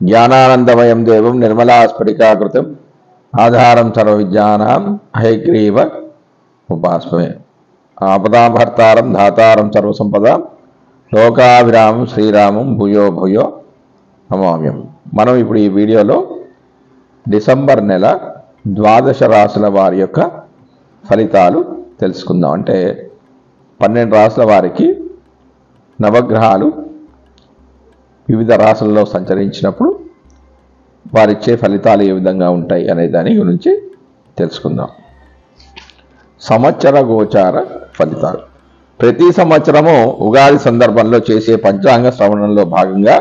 జ్ఞానానందమయం దేవం నిర్మలాస్ఫటికాకృతిం ఆధారం సర్వవిద్యానాం హయగ్రీవ ఉపాస్మహే. ఆపదాభర్తారం ధాతారం సర్వసంపదాం లోకాభిరామం శ్రీరామం భూయో భూయో నమామ్యం. మనం ఇప్పుడు ఈ వీడియోలో డిసెంబర్ నెల ద్వాదశ రాశుల వారి యొక్క ఫలితాలు తెలుసుకుందాం. అంటే 12 రాశుల వారికి నవగ్రహాలు వివిధ రాశుల్లో సంచరించినప్పుడు వారిచ్చే ఫలితాలు ఏ విధంగా ఉంటాయి అనే దాని గురించి తెలుసుకుందాం. సంవత్సర గోచార ఫలితాలు. ప్రతి సంవత్సరము ఉగాది సందర్భంలో చేసే పంచాంగ శ్రవణంలో భాగంగా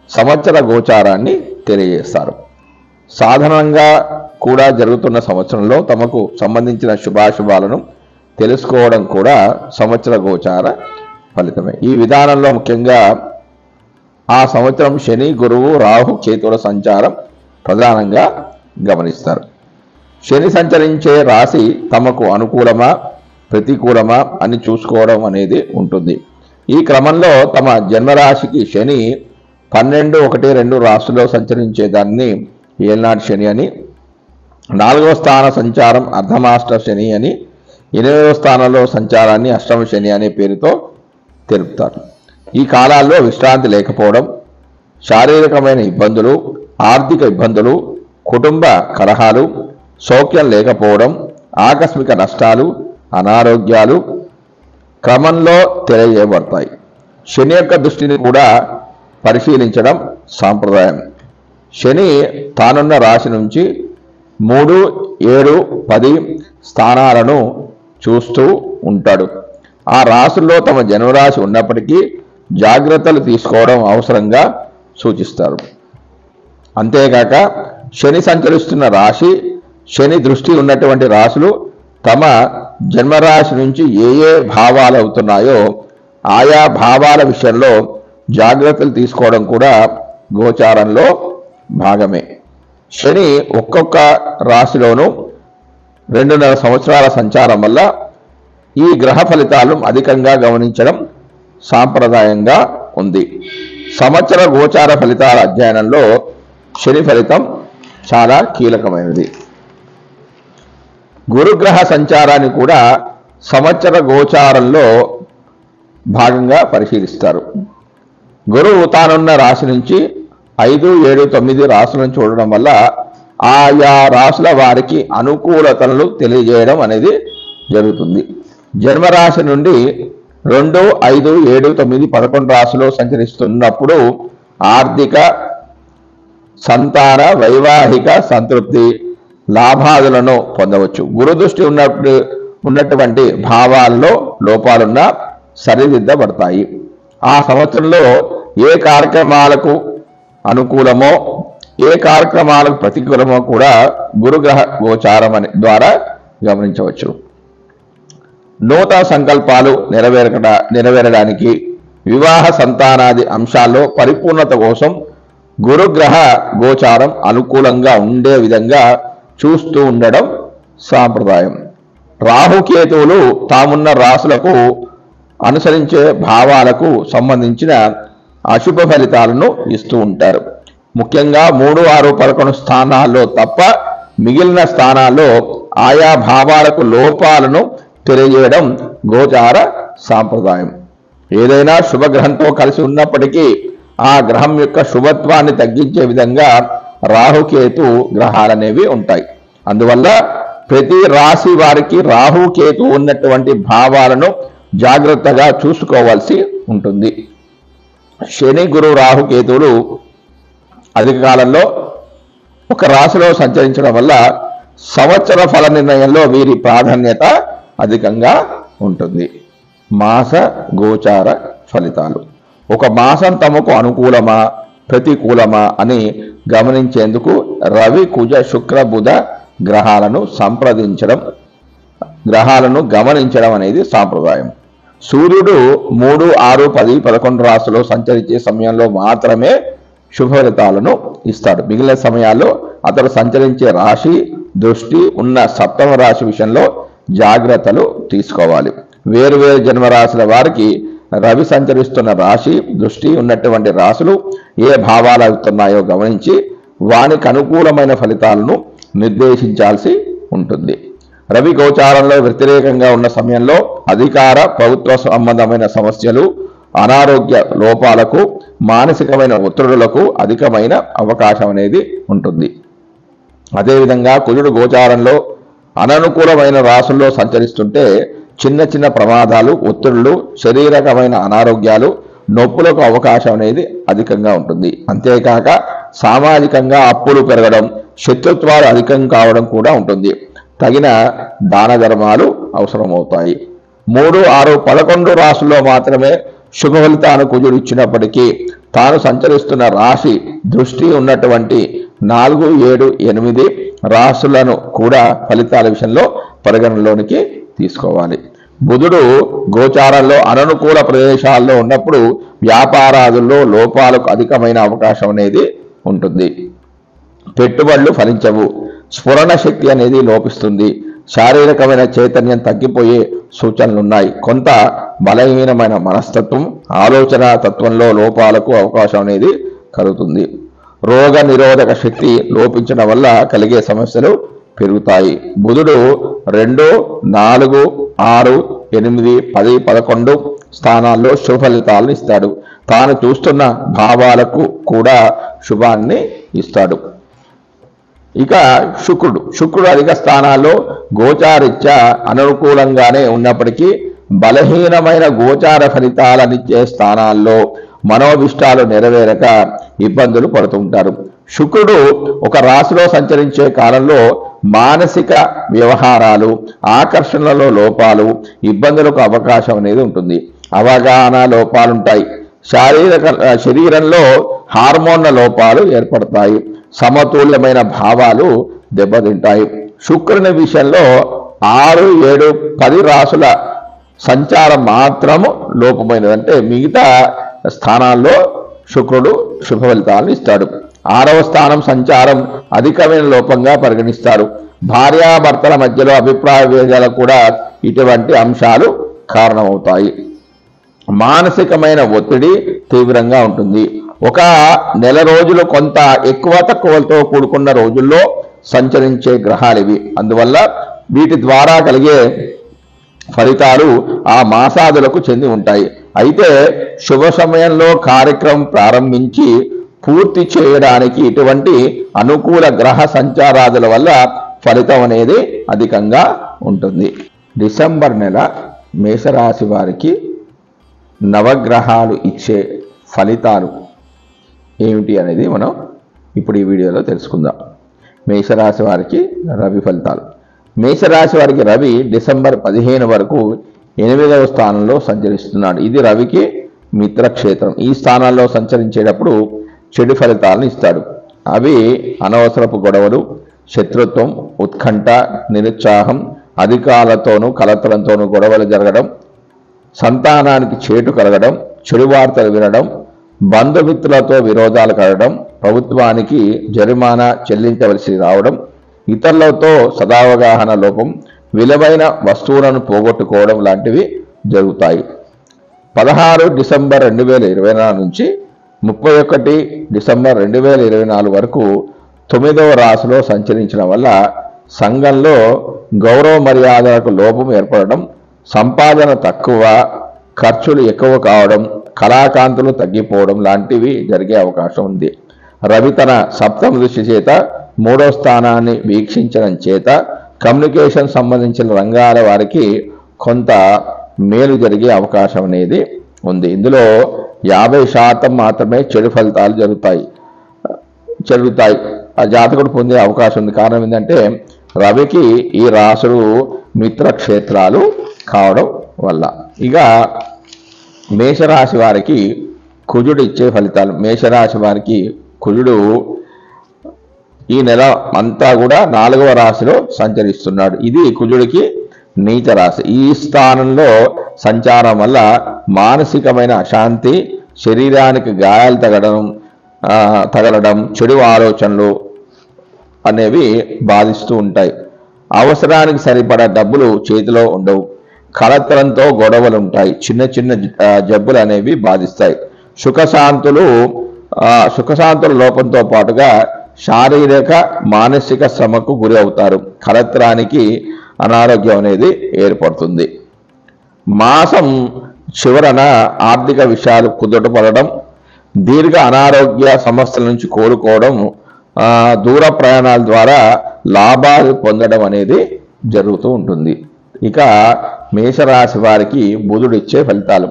సంవత్సర గోచారాన్ని తెలియజేస్తారు. సాధారణంగా కూడా జరుగుతున్న సంవత్సరంలో తమకు సంబంధించిన శుభాశుభాలను తెలుసుకోవడం కూడా సంవత్సర గోచార ఫలితమే. ఈ విధానంలో ముఖ్యంగా ఆ సంవత్సరం శని, గురువు, రాహు, కేతువుల సంచారం ప్రధానంగా గమనిస్తారు. శని సంచరించే రాశి తమకు అనుకూలమా ప్రతికూలమా అని చూసుకోవడం అనేది ఉంటుంది. ఈ క్రమంలో తమ జన్మరాశికి శని 12, 1, 2 రాశుల్లో సంచరించేదాన్ని ఏల్నాటి శని అని, 4వ స్థాన సంచారం అర్ధమాష్ట శని అని, 8వ స్థానంలో సంచారాన్ని అష్టమ శని అనే పేరుతో తెలుపుతారు. ఈ కాలాల్లో విశ్రాంతి లేకపోవడం, శారీరకమైన ఇబ్బందులు, ఆర్థిక ఇబ్బందులు, కుటుంబ కలహాలు, సౌఖ్యం లేకపోవడం, ఆకస్మిక నష్టాలు, అనారోగ్యాలు క్రమంలో తెలియజేయబడతాయి. శని యొక్క దృష్టిని కూడా పరిశీలించడం సాంప్రదాయం. శని తానున్న రాశి నుంచి 3, 7, 10 స్థానాలను చూస్తూ ఉంటాడు. ఆ రాశుల్లో తమ జన్మరాశి ఉన్నప్పటికీ జాగ్రత్తలు తీసుకోవడం అవసరంగా సూచిస్తారు. అంతేకాక శని సంచరిస్తున్న రాశి, శని దృష్టి ఉన్నటువంటి రాశులు తమ జన్మరాశి నుంచి ఏ ఏ భావాలు అవుతున్నాయో ఆయా భావాల విషయంలో జాగ్రత్తలు తీసుకోవడం కూడా గోచారంలో భాగమే. శని ఒక్కొక్క రాశిలోనూ 2.5 సంవత్సరాల సంచారం వల్ల ఈ గ్రహ ఫలితాలను అధికంగా గమనించడం సాంప్రదాయంగా ఉంది. సంవత్సర గోచార ఫలితాల అధ్యయనంలో శని ఫలితం చాలా కీలకమైనది. గురుగ్రహ సంచారాన్ని కూడా సంవత్సర గోచారంలో భాగంగా పరిశీలిస్తారు. గురువు తానున్న రాశి నుంచి 5, 7, 9 రాశులను చూడడం వల్ల ఆయా రాశుల వారికి అనుకూలతలను తెలియజేయడం అనేది జరుగుతుంది. జన్మరాశి నుండి 2, 5, 7, 9, 11 రాశిలో సంచరిస్తున్నప్పుడు ఆర్థిక, సంతాన, వైవాహిక సంతృప్తి, లాభాదులను పొందవచ్చు. గురుదృష్టి ఉన్నటువంటి భావాల్లో లోపాలున్నా సరిదిద్దబడతాయి. ఆ సంవత్సరంలో ఏ కార్యక్రమాలకు అనుకూలమో ఏ కార్యక్రమాలకు ప్రతికూలమో కూడా గురుగ్రహ గోచారం ద్వారా గమనించవచ్చు. నూతన సంకల్పాలు నెరవేరడానికి, వివాహ సంతానాది అంశాల్లో పరిపూర్ణత కోసం గురుగ్రహ గోచారం అనుకూలంగా ఉండే విధంగా చూస్తూ ఉండడం సాంప్రదాయం. రాహుకేతువులు తామున్న రాశులకు అనుసరించే భావాలకు సంబంధించిన అశుభ ఫలితాలను ఇస్తూ ఉంటారు. ముఖ్యంగా 3, 6, 11 స్థానాల్లో తప్ప మిగిలిన స్థానాల్లో ఆయా భావాలకు లోపాలను తెలియజేయడం గోచార సాంప్రదాయం. ఏదైనా శుభగ్రహంతో కలిసి ఉన్నప్పటికీ ఆ గ్రహం యొక్క శుభత్వాన్ని తగ్గించే విధంగా రాహుకేతు గ్రహాలనేవి ఉంటాయి. అందువల్ల ప్రతి రాశి వారికి రాహుకేతు ఉన్నటువంటి భావాలను జాగ్రత్తగా చూసుకోవాల్సి ఉంటుంది. శని, గురు, రాహుకేతువులు అధిక కాలంలో ఒక రాశిలో సంచరించడం వల్ల సంవత్సర ఫల నిర్ణయంలో వీరి ప్రాధాన్యత అధికంగా ఉంటుంది. మాస గోచార ఫలితాలు. ఒక మాసం తమకు అనుకూలమా ప్రతికూలమా అని గమనించేందుకు రవి, కుజ, శుక్ర, బుధ గ్రహాలను గమనించడం అనేది సాంప్రదాయం. సూర్యుడు 3, 6, 10, 11 రాశుల్లో సంచరించే సమయంలో మాత్రమే శుభ ఫలితాలను ఇస్తాడు. మిగిలిన సమయాల్లో అతడు సంచరించే రాశి దృష్టి ఉన్న సప్తమ రాశి విషయంలో జాగ్రత్తలు తీసుకోవాలి. వేరువేరు జన్మరాశుల వారికి రవి సంచరిస్తున్న రాశి దృష్టి ఉన్నటువంటి రాశులు ఏ భావాలు అవుతున్నాయో గమనించి వానికి అనుకూలమైన ఫలితాలను నిర్దేశించాల్సి ఉంటుంది. రవి గోచారంలో వ్యతిరేకంగా ఉన్న సమయంలో అధికార ప్రభుత్వ సంబంధమైన సమస్యలు, అనారోగ్య లోపాలకు, మానసికమైన ఒత్తిడులకు అధికమైన అవకాశం అనేది ఉంటుంది. అదేవిధంగా కుజుడు గోచారంలో అననుకూలమైన రాశుల్లో సంచరిస్తుంటే చిన్న చిన్న ప్రమాదాలు, ఒత్తిళ్లు, శారీరకమైన అనారోగ్యాలు, నొప్పులకు అవకాశం అనేది అధికంగా ఉంటుంది. అంతేకాక సామాజికంగా అప్పులు పెరగడం, శత్రుత్వాలు అధికం కావడం కూడా ఉంటుంది. తగిన దాన ధర్మాలు అవసరమవుతాయి. 3, 6, 11 రాశుల్లో మాత్రమే శుభ ఫలితాలు కుజుడు ఇచ్చినప్పటికీ తాను సంచరిస్తున్న రాశి దృష్టి ఉన్నటువంటి 4, 7, 8 రాశులను కూడా ఫలితాల విషయంలో పరిగణనలోనికి తీసుకోవాలి. బుధుడు గోచారంలో అననుకూల ప్రదేశాల్లో ఉన్నప్పుడు వ్యాపారాదుల్లో లోపాలకు అధికమైన అవకాశం అనేది ఉంటుంది. పెట్టుబడులు ఫలించవు, స్ఫురణ శక్తి అనేది లోపిస్తుంది, శారీరకమైన చైతన్యం తగ్గిపోయే సూచనలున్నాయి. కొంత బలహీనమైన మనస్తత్వం, ఆలోచన తత్వంలో లోపాలకు అవకాశం అనేది కలుగుతుంది. రోగ నిరోధక శక్తి లోపించడం వల్ల కలిగే సమస్యలు పెరుగుతాయి. బుధుడు 2, 4, 6, 8, 10, 11 స్థానాల్లో శుభ ఫలితాలను ఇస్తాడు. తాను చూస్తున్న భావాలకు కూడా శుభాన్ని ఇస్తాడు. ఇక శుక్రుడు అధిక స్థానాల్లో గోచారీత్యా అనుకూలంగానే ఉన్నప్పటికీ బలహీనమైన గోచార ఫలితాలనిచ్చే స్థానాల్లో మనోభిష్టాలు నెరవేరక ఇబ్బందులు పడుతుంటారు. శుక్రుడు ఒక రాశిలో సంచరించే కాలంలో మానసిక వ్యవహారాలు, ఆకర్షణలలో లోపాలు, ఇబ్బందులకు అవకాశం అనేది ఉంటుంది. అవగాహన లోపాలుంటాయి. శరీరంలో హార్మోన్ల లోపాలు ఏర్పడతాయి. సమతుల్యమైన భావాలు దెబ్బతింటాయి. శుక్రుని విషయంలో 6, 7, 10 రాశుల సంచారం మాత్రము లోపమైనదంటే మిగతా స్థానాల్లో శుక్రుడు శుభ ఫలితాలను ఇస్తాడు. 6వ స్థానం సంచారం అధికమైన లోపంగా పరిగణిస్తారు. భార్యాభర్తల మధ్యలో అభిప్రాయ భేదాలకు కూడా ఇటువంటి అంశాలు కారణమవుతాయి. మానసికమైన ఒత్తిడి తీవ్రంగా ఉంటుంది. ఒక నెల రోజులు కొంత ఎక్కువ తక్కువలతో కూడుకున్న రోజుల్లో సంచరించే గ్రహాలు ఇవి. అందువల్ల వీటి ద్వారా కలిగే ఫలితాలు ఆ మాసాదులకు చెంది ఉంటాయి. అయితే శుభ సమయంలో కార్యక్రమం ప్రారంభించి పూర్తి చేయడానికి ఇటువంటి అనుకూల గ్రహ సంచారాదుల వల్ల ఫలితం అనేది అధికంగా ఉంటుంది. డిసెంబర్ నెల మేషరాశి వారికి నవగ్రహాలు ఇచ్చే ఫలితాలు ఏమిటి అనేది మనం ఇప్పుడు ఈ వీడియోలో తెలుసుకుందాం. మేషరాశి వారికి రవి ఫలితాలు. మేషరాశి వారికి రవి డిసెంబర్ 15 వరకు 8వ స్థానంలో సంచరిస్తున్నాడు. ఇది రవికి మిత్రక్షేత్రం. ఈ స్థానాల్లో సంచరించేటప్పుడు చెడు ఫలితాలను ఇస్తాడు. అవి అనవసరపు గొడవలు, శత్రుత్వం, ఉత్కంఠ, నిరుత్సాహం, అధికారులతోనూ కలతలంతోనూ గొడవలు జరగడం, సంతానానికి చేటు కలగడం, చెడు వార్తలు వినడం, బంధుమిత్రులతో విరోధాలు కలగడం, ప్రభుత్వానికి జరిమానా చెల్లించవలసి రావడం, ఇతరులతో సదావగాహన లోపం, విలువైన వస్తువులను పోగొట్టుకోవడం లాంటివి జరుగుతాయి. 16 డిసెంబర్ 2024 నుంచి 31 డిసెంబర్ 2024 వరకు 9వ రాశిలో సంచరించడం వల్ల సంఘంలో గౌరవ మర్యాదలకు లోపం ఏర్పడడం, సంపాదన తక్కువ, ఖర్చులు ఎక్కువ కావడం, కళాకాంతులు తగ్గిపోవడం లాంటివి జరిగే అవకాశం ఉంది. రవి తన 7వ దృష్టి చేత 3వ స్థానాన్ని వీక్షించడం చేత కమ్యూనికేషన్ సంబంధించిన రంగాల వారికి కొంత మేలు జరిగే అవకాశం అనేది ఉంది. ఇందులో 50% మాత్రమే చెడు ఫలితాలు జరుగుతాయి. ఆ జాతకుడు పొందే అవకాశం ఉంది. కారణం ఏంటంటే రవికి ఈ రాశులు మిత్రక్షేత్రాలు కావడం వల్ల. ఇక మేషరాశి వారికి కుజుడు ఇచ్చే ఫలితాలు. మేషరాశి వారికి కుజుడు ఈ నెల అంతా కూడా 4వ రాశిలో సంచరిస్తున్నాడు. ఇది కుజుడికి నీచ రాశి. ఈ స్థానంలో సంచారం వల్ల మానసికమైన అశాంతి, శరీరానికి గాయాలు తగలడం, చెడు ఆలోచనలు అనేవి బాధిస్తూ ఉంటాయి. అవసరానికి సరిపడా డబ్బులు చేతిలో ఉండవు. కలత్రంతో గొడవలు ఉంటాయి, చిన్న చిన్న జబ్బులు అనేవి బాధిస్తాయి. సుఖశాంతుల లోపంతో పాటుగా శారీరక మానసిక శ్రమకు గురి అవుతారు. కలత్రానికి అనారోగ్యం అనేది ఏర్పడుతుంది. మాసం చివరన ఆర్థిక విషయాలు కుదుటపడడం, దీర్ఘ అనారోగ్య సమస్యల నుంచి కోలుకోవడం, దూర ప్రయాణాల ద్వారా లాభాలు పొందడం అనేది జరుగుతూ ఉంటుంది. ఇక మేషరాశి వారికి బుధుడు ఇచ్చే ఫలితాలు.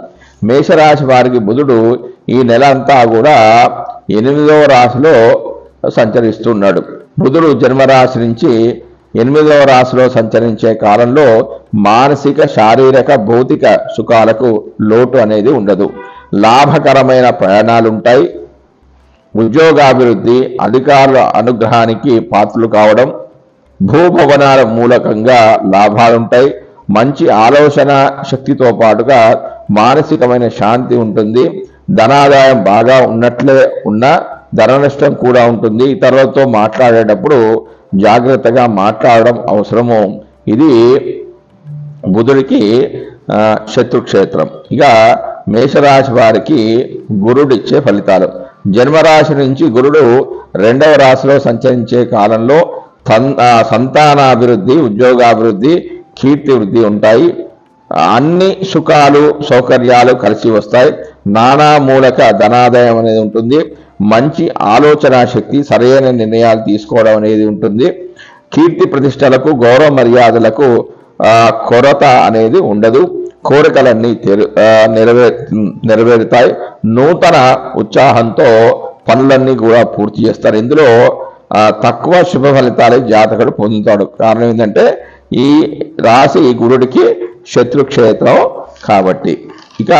మేషరాశి వారికి బుధుడు ఈ నెల అంతా కూడా 8వ రాశిలో సంచరిస్తున్నాడు. బుధుడు జన్మరాశి నుంచి 8వ రాశిలో సంచరించే కాలంలో మానసిక, శారీరక, భౌతిక సుఖాలకు లోటు అనేది ఉండదు. లాభకరమైన ప్రయాణాలు ఉంటాయి. ఉద్యోగాభివృద్ధి, అధికారుల అనుగ్రహానికి పాత్రలు కావడం, భూభవనాల మూలకంగా లాభాలుంటాయి. మంచి ఆలోచన శక్తితో పాటుగా మానసికమైన శాంతి ఉంటుంది. ధనాదాయం బాగా ఉన్నట్లే ఉన్న ధన నష్టం కూడా ఉంటుంది. ఇతరులతో మాట్లాడేటప్పుడు జాగ్రత్తగా మాట్లాడడం అవసరము. ఇది బుధుడికి శత్రుక్షేత్రం. ఇక మేషరాశి వారికి గురుడిచ్చే ఫలితాలు. జన్మరాశి నుంచి గురుడు 2వ రాశిలో సంచరించే కాలంలో సంతానాభివృద్ధి, ఉద్యోగాభివృద్ధి, కీర్తి వృద్ధి ఉంటాయి. అన్ని సుఖాలు, సౌకర్యాలు కలిసి వస్తాయి. నానా మూలక ధనాదాయం అనేది ఉంటుంది. మంచి ఆలోచన శక్తి, సరైన నిర్ణయాలు తీసుకోవడం అనేది ఉంటుంది. కీర్తి ప్రతిష్టలకు, గౌరవ మర్యాదలకు కొరత అనేది ఉండదు. కోరికలన్నీ నెరవేరుతాయి. నూతన ఉత్సాహంతో పనులన్నీ కూడా పూర్తి చేస్తారు. ఇందులో తక్కువ శుభ ఫలితాలే జాతకుడు పొందుతాడు. కారణం ఏంటంటే ఈ రాశి గురుడికి శత్రుక్షేత్రం కాబట్టి. ఇక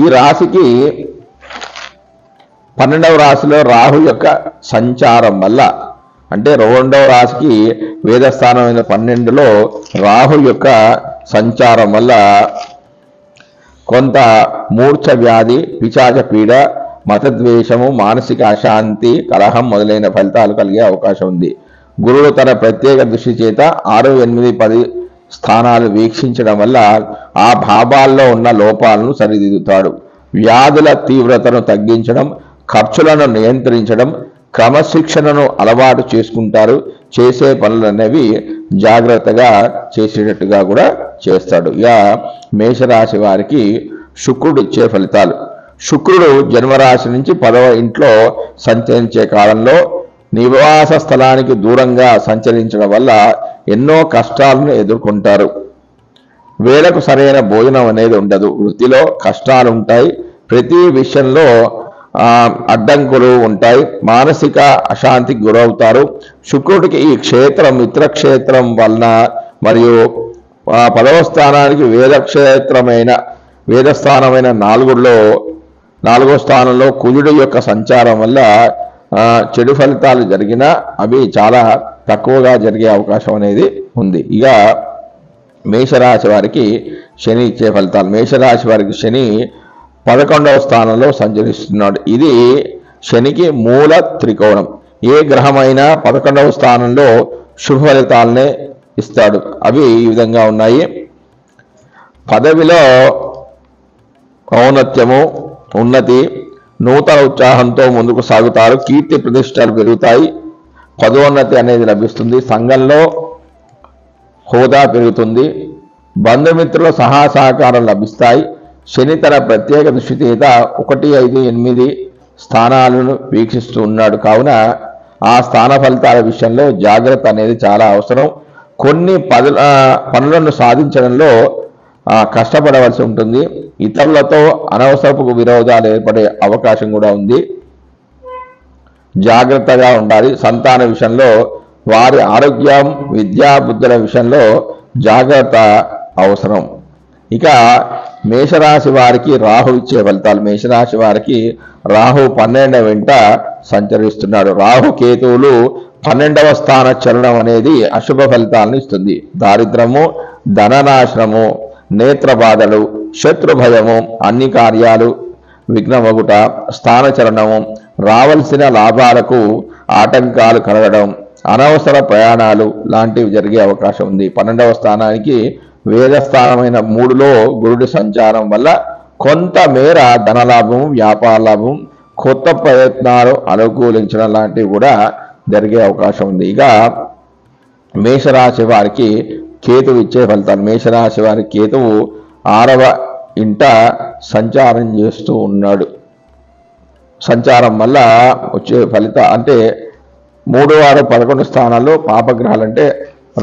ఈ రాశికి 12వ రాశిలో రాహు యొక్క సంచారం వల్ల, అంటే 2వ రాశికి వేదస్థానమైన 12లో రాహు యొక్క సంచారం వల్ల కొంత మూర్ఛ వ్యాధి, పిశాచ పీడ, మతద్వేషము, మానసిక అశాంతి, కలహం మొదలైన ఫలితాలు కలిగే అవకాశం ఉంది. గురుడు తన ప్రత్యేక దృష్టి చేత 6, 8, 10 స్థానాలు వీక్షించడం వల్ల ఆ భావాల్లో ఉన్న లోపాలను సరిదిద్దుతాడు. వ్యాధుల తీవ్రతను తగ్గించడం, ఖర్చులను నియంత్రించడం, క్రమశిక్షణను అలవాటు చేసుకుంటారు. చేసే పనులనేవి జాగ్రత్తగా చేసేటట్టుగా కూడా చేస్తాడు. ఇక మేషరాశి వారికి శుక్రుడు ఇచ్చే ఫలితాలు. శుక్రుడు జన్మరాశి నుంచి 10వ ఇంట్లో సంచరించే కాలంలో నివాస స్థలానికి దూరంగా సంచరించడం వల్ల ఎన్నో కష్టాలను ఎదుర్కొంటారు. వేళకు సరైన భోజనం అనేది ఉండదు. వృత్తిలో కష్టాలు ఉంటాయి. ప్రతి విషయంలో అడ్డంకులు ఉంటాయి. మానసిక అశాంతికి గురవుతారు. శుక్రుడికి ఈ క్షేత్రం మిత్రక్షేత్రం వలన మరియు 10వ స్థానానికి వేదస్థానమైన 4వ స్థానంలో కుజుడి యొక్క సంచారం వల్ల చెడు ఫలితాలు జరిగినా అవి చాలా తక్కువగా జరిగే అవకాశం అనేది ఉంది. ఇక మేషరాశి వారికి శని ఇచ్చే ఫలితాలు. మేషరాశి వారికి శని 11వ స్థానంలో సంచరిస్తున్నాడు. ఇది శనికి మూల త్రికోణం. ఏ గ్రహమైనా 11వ స్థానంలో శుభ ఫలితాలనే ఇస్తాడు. అవి ఈ విధంగా ఉన్నాయి. పదవిలో ఔన్నత్యము, ఉన్నతి, నూతన ఉత్సాహంతో ముందుకు సాగుతారు. కీర్తి ప్రతిష్టలు పెరుగుతాయి. పదోన్నతి అనేది లభిస్తుంది. సంఘంలో హోదా పెరుగుతుంది. బంధుమిత్రుల సహకారం లభిస్తాయి. శని తన ప్రత్యేక దృష్టి చేత 1, 5, 8 స్థానాలను వీక్షిస్తూ ఉన్నాడు. కావున ఆ స్థాన ఫలితాల విషయంలో జాగ్రత్త అనేది చాలా అవసరం. కొన్ని పనులను సాధించడంలో కష్టపడవలసి ఉంటుంది. ఇతరులతో అనవసరపు విరోధాలు ఏర్పడే అవకాశం కూడా ఉంది. జాగ్రత్తగా ఉండాలి. సంతాన విషయంలో, వారి ఆరోగ్యం, విద్యాబుద్ధుల విషయంలో జాగ్రత్త అవసరం. ఇక మేషరాశి వారికి రాహు ఇచ్చే ఫలితాలు. మేషరాశి వారికి రాహు 12వ వెంట సంచరిస్తున్నాడు. రాహు కేతువులు 12వ స్థాన చలనం అనేది అశుభ ఫలితాలను ఇస్తుంది. దారిద్రము, ధననాశనము, నేత్ర బాధలు, శత్రు భయము, అన్ని కార్యాలు విఘ్నమగుట, స్థానచలనము, రావలసిన లాభాలకు ఆటంకాలు కలగడం, అనవసర ప్రయాణాలు లాంటివి జరిగే అవకాశం ఉంది. 12వ స్థానానికి వేదస్థానమైన 3లో గురుడి సంచారం వల్ల కొంత మేర ధనలాభం, వ్యాపార లాభం, కొత్త ప్రయత్నాలు అనుకూలించడం లాంటివి కూడా జరిగే అవకాశం ఉంది. ఇక మేషరాశి వారికి కేతువు ఇచ్చే ఫలితాలు. మేషరాశి వారి కేతువు 6వ ఇంట సంచారం చేస్తూ ఉన్నాడు. సంచారం వల్ల వచ్చే అంటే 3, 6, 11 స్థానాల్లో పాపగ్రహాలు అంటే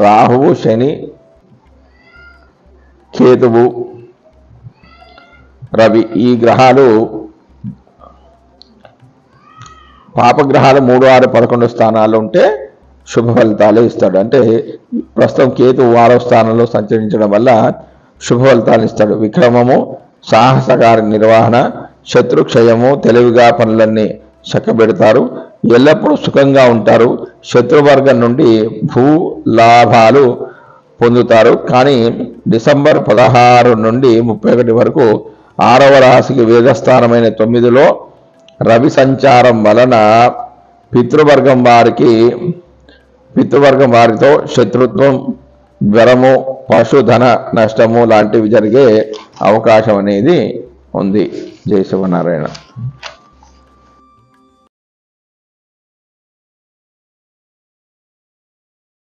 రాహువు, శని, కేతువు, రవి, ఈ గ్రహాలు పాపగ్రహాలు 3, 6, 11 స్థానాల్లో ఉంటే శుభ ఫలితాలు ఇస్తాడు. అంటే ప్రస్తుతం కేతువు 6వ స్థానంలో సంచరించడం వల్ల శుభ ఫలితాలు ఇస్తాడు. విక్రమము, సాహసకార నిర్వహణ, శత్రుక్షయము, తెలివిగా పనులన్నీ చక్కబెడతారు. ఎల్లప్పుడూ సుఖంగా ఉంటారు. శత్రువర్గం నుండి భూ లాభాలు పొందుతారు. కానీ డిసెంబర్ 16 నుండి 31 వరకు 6వ రాశికి వేదస్థానమైన 9లో రవి సంచారం వలన పితృవర్గం వారితో శత్రుత్వం, జ్వరము, పశుధన నష్టము లాంటివి జరిగే అవకాశం అనేది ఉంది. జై శివనారాయణ.